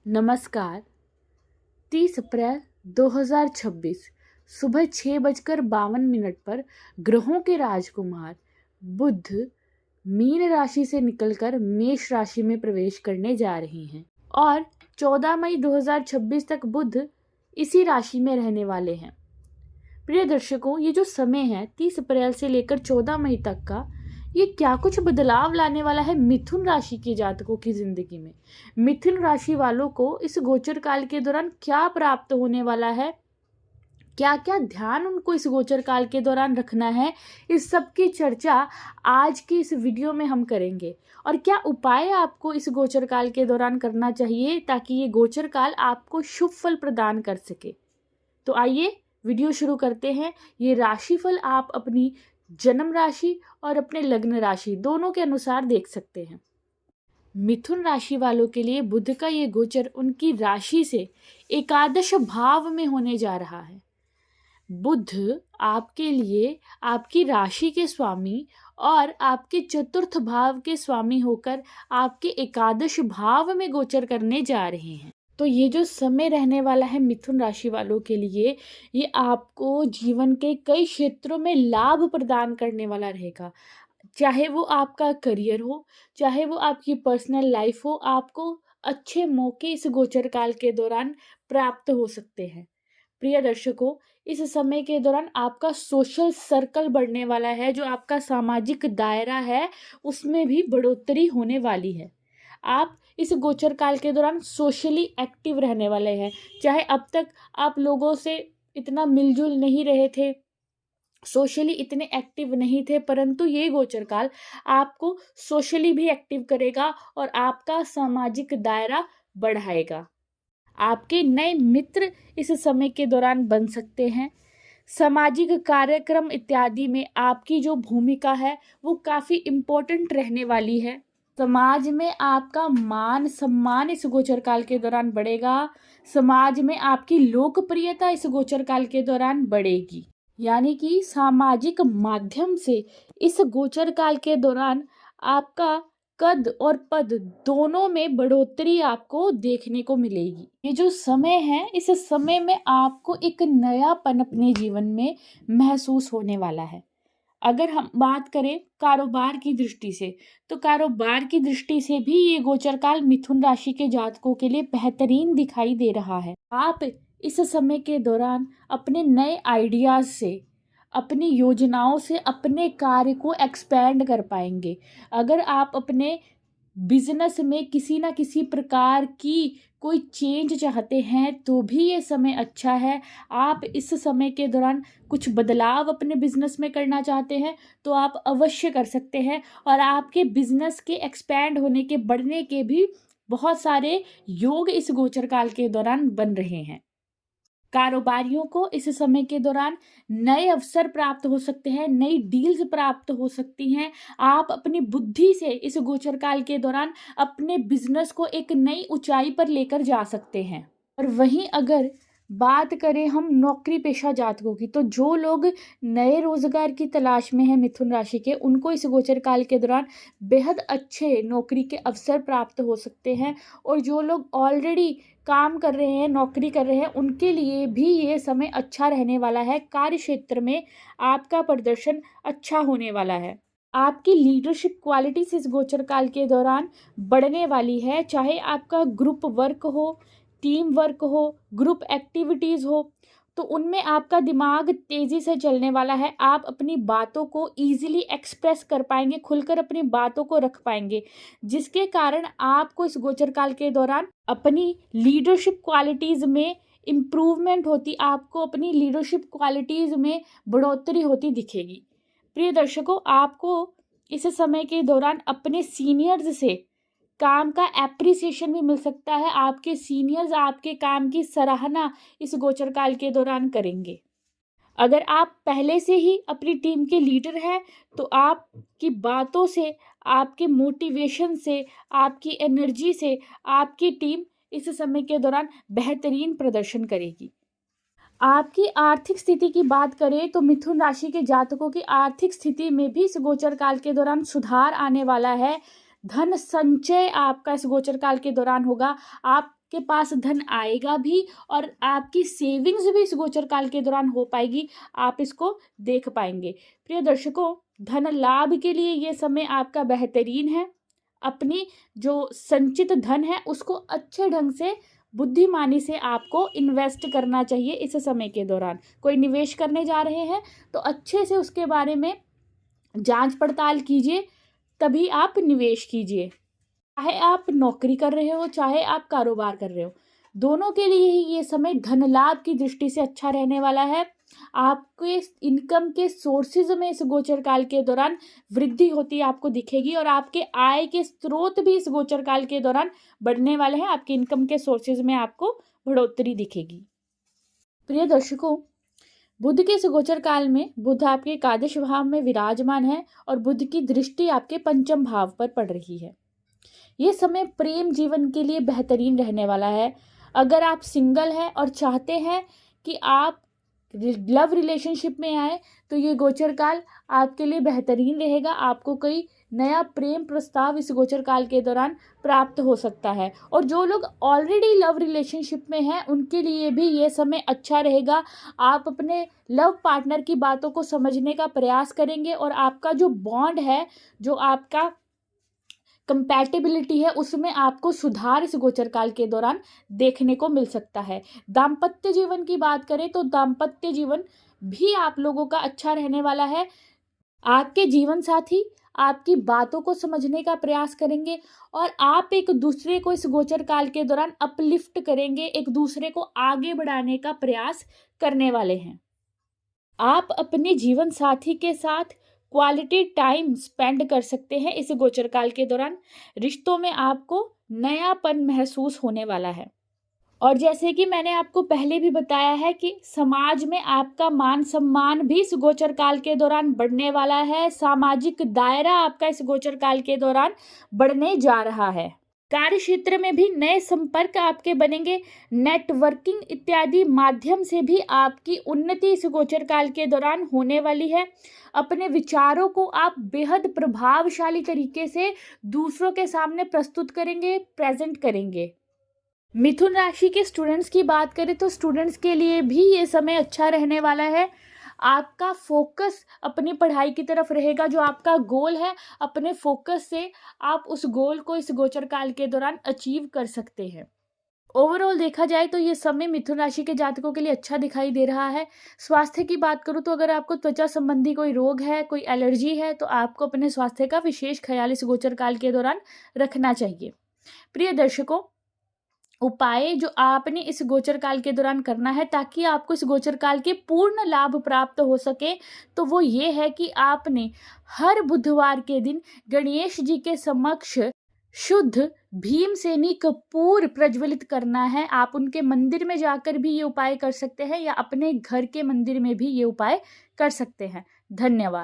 नमस्कार। 30 अप्रैल 2026 सुबह 6:52 पर ग्रहों के राजकुमार बुध मीन राशि से निकलकर मेष राशि में प्रवेश करने जा रहे हैं और 14 मई 2026 तक बुध इसी राशि में रहने वाले हैं। प्रिय दर्शकों, ये जो समय है 30 अप्रैल से लेकर 14 मई तक का, ये क्या कुछ बदलाव लाने वाला है मिथुन राशि के जातकों की जिंदगी में। मिथुन राशि वालों को इस गोचर काल के दौरान क्या प्राप्त होने वाला है, क्या क्या ध्यान उनको इस गोचर काल के दौरान रखना है, इस सब की चर्चा आज की इस वीडियो में हम करेंगे। और क्या उपाय आपको इस गोचर काल के दौरान करना चाहिए ताकि ये गोचर काल आपको शुभ फल प्रदान कर सके। तो आइए वीडियो शुरू करते हैं। ये राशिफल आप अपनी जन्म राशि और अपने लग्न राशि दोनों के अनुसार देख सकते हैं। मिथुन राशि वालों के लिए बुध का ये गोचर उनकी राशि से एकादश भाव में होने जा रहा है। बुध आपके लिए आपकी राशि के स्वामी और आपके चतुर्थ भाव के स्वामी होकर आपके एकादश भाव में गोचर करने जा रहे हैं। तो ये जो समय रहने वाला है मिथुन राशि वालों के लिए, ये आपको जीवन के कई क्षेत्रों में लाभ प्रदान करने वाला रहेगा। चाहे वो आपका करियर हो, चाहे वो आपकी पर्सनल लाइफ हो, आपको अच्छे मौके इस गोचर काल के दौरान प्राप्त हो सकते हैं। प्रिय दर्शकों, इस समय के दौरान आपका सोशल सर्कल बढ़ने वाला है। जो आपका सामाजिक दायरा है उसमें भी बढ़ोतरी होने वाली है। आप इस गोचर काल के दौरान सोशली एक्टिव रहने वाले हैं। चाहे अब तक आप लोगों से इतना मिलजुल नहीं रहे थे, सोशली इतने एक्टिव नहीं थे, परंतु ये गोचर काल आपको सोशली भी एक्टिव करेगा और आपका सामाजिक दायरा बढ़ाएगा। आपके नए मित्र इस समय के दौरान बन सकते हैं। सामाजिक कार्यक्रम इत्यादि में आपकी जो भूमिका है वो काफ़ी इम्पोर्टेंट रहने वाली है। समाज में आपका मान सम्मान इस गोचर काल के दौरान बढ़ेगा। समाज में आपकी लोकप्रियता इस गोचर काल के दौरान बढ़ेगी। यानी कि सामाजिक माध्यम से इस गोचर काल के दौरान आपका कद और पद दोनों में बढ़ोतरी आपको देखने को मिलेगी। ये जो समय है, इस समय में आपको एक नयापन अपने जीवन में महसूस होने वाला है। अगर हम बात करें कारोबार की दृष्टि से, तो कारोबार की दृष्टि से भी ये गोचर काल मिथुन राशि के जातकों के लिए बेहतरीन दिखाई दे रहा है। आप इस समय के दौरान अपने नए आइडियाज से, अपनी योजनाओं से अपने कार्य को एक्सपेंड कर पाएंगे। अगर आप अपने बिजनेस में किसी ना किसी प्रकार की कोई चेंज चाहते हैं तो भी ये समय अच्छा है। आप इस समय के दौरान कुछ बदलाव अपने बिजनेस में करना चाहते हैं तो आप अवश्य कर सकते हैं। और आपके बिजनेस के एक्सपैंड होने के, बढ़ने के भी बहुत सारे योग इस गोचर काल के दौरान बन रहे हैं। कारोबारियों को इस समय के दौरान नए अवसर प्राप्त हो सकते हैं, नई डील्स प्राप्त हो सकती हैं। आप अपनी बुद्धि से इस गोचर काल के दौरान अपने बिजनेस को एक नई ऊंचाई पर लेकर जा सकते हैं। और वहीं अगर बात करें हम नौकरी पेशा जातकों की, तो जो लोग नए रोजगार की तलाश में हैं मिथुन राशि के, उनको इस गोचर काल के दौरान बेहद अच्छे नौकरी के अवसर प्राप्त हो सकते हैं। और जो लोग ऑलरेडी काम कर रहे हैं, नौकरी कर रहे हैं, उनके लिए भी ये समय अच्छा रहने वाला है। कार्य क्षेत्र में आपका प्रदर्शन अच्छा होने वाला है। आपकी लीडरशिप क्वालिटीज इस गोचर काल के दौरान बढ़ने वाली है। चाहे आपका ग्रुप वर्क हो, टीम वर्क हो, ग्रुप एक्टिविटीज हो, तो उनमें आपका दिमाग तेजी से चलने वाला है। आप अपनी बातों को इजीली एक्सप्रेस कर पाएंगे, खुलकर अपनी बातों को रख पाएंगे, जिसके कारण आपको इस गोचर काल के दौरान अपनी लीडरशिप क्वालिटीज में इम्प्रूवमेंट होती, आपको अपनी लीडरशिप क्वालिटीज में बढ़ोतरी होती दिखेगी। प्रिय दर्शकों, आपको इस समय के दौरान अपने सीनियर्स से काम का एप्रिसिएशन भी मिल सकता है। आपके सीनियर्स आपके काम की सराहना इस गोचर काल के दौरान करेंगे। अगर आप पहले से ही अपनी टीम के लीडर हैं तो आपकी बातों से, आपके मोटिवेशन से, आपकी एनर्जी से आपकी टीम इस समय के दौरान बेहतरीन प्रदर्शन करेगी। आपकी आर्थिक स्थिति की बात करें तो मिथुन राशि के जातकों की आर्थिक स्थिति में भी इस गोचर काल के दौरान सुधार आने वाला है। धन संचय आपका इस गोचर काल के दौरान होगा। आप के पास धन आएगा भी और आपकी सेविंग्स भी इस गोचर काल के दौरान हो पाएगी, आप इसको देख पाएंगे। प्रिय दर्शकों, धन लाभ के लिए ये समय आपका बेहतरीन है। अपनी जो संचित धन है उसको अच्छे ढंग से बुद्धिमानी से आपको इन्वेस्ट करना चाहिए। इस समय के दौरान कोई निवेश करने जा रहे हैं तो अच्छे से उसके बारे में जांच पड़ताल कीजिए, तभी आप निवेश कीजिए। चाहे आप नौकरी कर रहे हो, चाहे आप कारोबार कर रहे हो, दोनों के लिए ही ये समय धन लाभ की दृष्टि से अच्छा रहने वाला है। आपके इनकम के सोर्सेज में इस गोचर काल के दौरान वृद्धि होती आपको दिखेगी और आपके आय के स्रोत भी इस गोचर काल के दौरान बढ़ने वाले हैं। आपके इनकम के सोर्सेज में आपको बढ़ोतरी दिखेगी। प्रिय दर्शकों, बुध के इस गोचर काल में बुध आपके एकादश भाव में विराजमान है और बुध की दृष्टि आपके पंचम भाव पर पड़ रही है। ये समय प्रेम जीवन के लिए बेहतरीन रहने वाला है। अगर आप सिंगल हैं और चाहते हैं कि आप लव रिलेशनशिप में आए तो ये गोचर काल आपके लिए बेहतरीन रहेगा। आपको कोई नया प्रेम प्रस्ताव इस गोचर काल के दौरान प्राप्त हो सकता है। और जो लोग ऑलरेडी लव रिलेशनशिप में हैं उनके लिए भी ये समय अच्छा रहेगा। आप अपने लव पार्टनर की बातों को समझने का प्रयास करेंगे और आपका जो बॉन्ड है, जो आपका कंपैटिबिलिटी है, उसमें आपको सुधार इस गोचर काल के दौरान देखने को मिल सकता है। दाम्पत्य जीवन की बात करें तो दाम्पत्य जीवन भी आप लोगों का अच्छा रहने वाला है। आपके जीवन साथी आपकी बातों को समझने का प्रयास करेंगे और आप एक दूसरे को इस गोचर काल के दौरान अपलिफ्ट करेंगे, एक दूसरे को आगे बढ़ाने का प्रयास करने वाले हैं। आप अपने जीवन साथी के साथ क्वालिटी टाइम स्पेंड कर सकते हैं इस गोचर काल के दौरान। रिश्तों में आपको नयापन महसूस होने वाला है। और जैसे कि मैंने आपको पहले भी बताया है कि समाज में आपका मान सम्मान भी इस गोचर काल के दौरान बढ़ने वाला है। सामाजिक दायरा आपका इस गोचर काल के दौरान बढ़ने जा रहा है। कार्य क्षेत्र में भी नए संपर्क आपके बनेंगे। नेटवर्किंग इत्यादि माध्यम से भी आपकी उन्नति इस गोचर काल के दौरान होने वाली है। अपने विचारों को आप बेहद प्रभावशाली तरीके से दूसरों के सामने प्रस्तुत करेंगे, प्रेजेंट करेंगे। मिथुन राशि के स्टूडेंट्स की बात करें तो स्टूडेंट्स के लिए भी ये समय अच्छा रहने वाला है। आपका फोकस अपनी पढ़ाई की तरफ रहेगा। जो आपका गोल है, अपने फोकस से आप उस गोल को इस गोचर काल के दौरान अचीव कर सकते हैं। ओवरऑल देखा जाए तो ये समय मिथुन राशि के जातकों के लिए अच्छा दिखाई दे रहा है। स्वास्थ्य की बात करूँ तो अगर आपको त्वचा संबंधी कोई रोग है, कोई एलर्जी है, तो आपको अपने स्वास्थ्य का विशेष ख्याल इस गोचर काल के दौरान रखना चाहिए। प्रिय दर्शकों, उपाय जो आपने इस गोचर काल के दौरान करना है ताकि आपको इस गोचर काल के पूर्ण लाभ प्राप्त हो सके, तो वो ये है कि आपने हर बुधवार के दिन गणेश जी के समक्ष शुद्ध भीमसेनी कपूर प्रज्वलित करना है। आप उनके मंदिर में जाकर भी ये उपाय कर सकते हैं या अपने घर के मंदिर में भी ये उपाय कर सकते हैं। धन्यवाद।